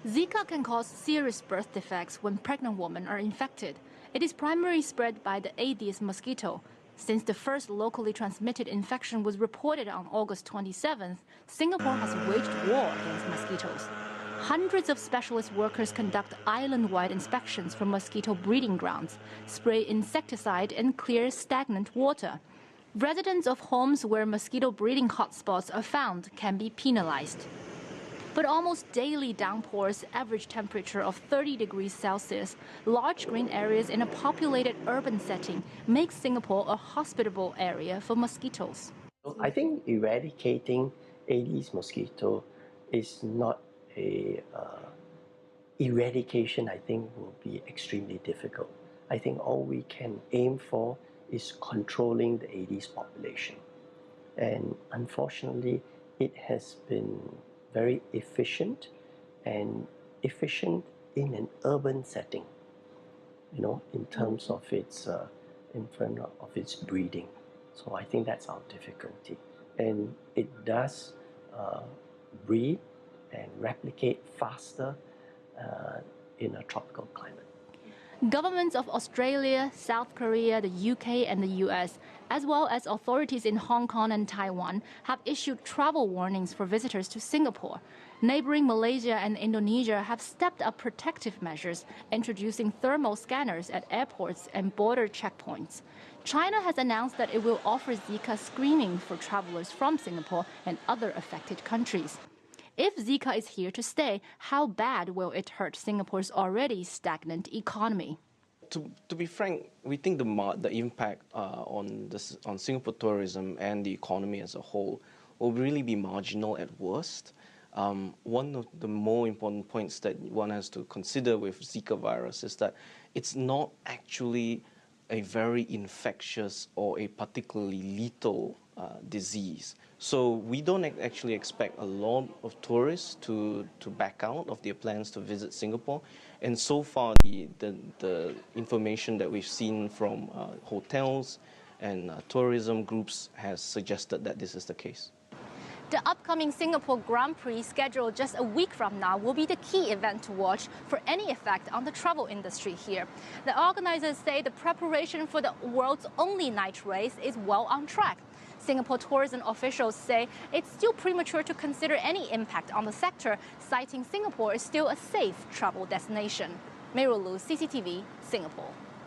Zika can cause serious birth defects when pregnant women are infected. It is primarily spread by the Aedes mosquito. Since the first locally transmitted infection was reported on August 27th, Singapore has waged war against mosquitoes. Hundreds of specialist workers conduct island-wide inspections for mosquito breeding grounds, spray insecticide and clear stagnant water. Residents of homes where mosquito breeding hotspots are found can be penalized. But almost daily downpours, average temperature of 30 degrees Celsius, large green areas in a populated urban setting make Singapore a hospitable area for mosquitoes. I think eradicating Aedes mosquito is not a eradication. I think will be extremely difficult. I think all we can aim for is controlling the Aedes population. And unfortunately, it has been very efficient and efficient in an urban setting, in terms of its breeding. So I think that's our difficulty. And it does breed and replicate faster in a tropical climate. Governments of Australia, South Korea, the UK and the US, as well as authorities in Hong Kong and Taiwan, have issued travel warnings for visitors to Singapore. Neighboring Malaysia and Indonesia have stepped up protective measures, introducing thermal scanners at airports and border checkpoints. China has announced that it will offer Zika screening for travelers from Singapore and other affected countries. If Zika is here to stay, how bad will it hurt Singapore's already stagnant economy? To be frank, we think the impact on Singapore tourism and the economy as a whole will really be marginal at worst. One of the more important points that one has to consider with Zika virus is that it's not actually a very infectious or a particularly lethal disease. So we don't actually expect a lot of tourists to back out of their plans to visit Singapore. And so far, the information that we've seen from hotels and tourism groups has suggested that this is the case. The upcoming Singapore Grand Prix, scheduled just a week from now, will be the key event to watch for any effect on the travel industry here. The organizers say the preparation for the world's only night race is well on track. Singapore tourism officials say it's still premature to consider any impact on the sector, citing Singapore is still a safe travel destination. Miro, CCTV, Singapore.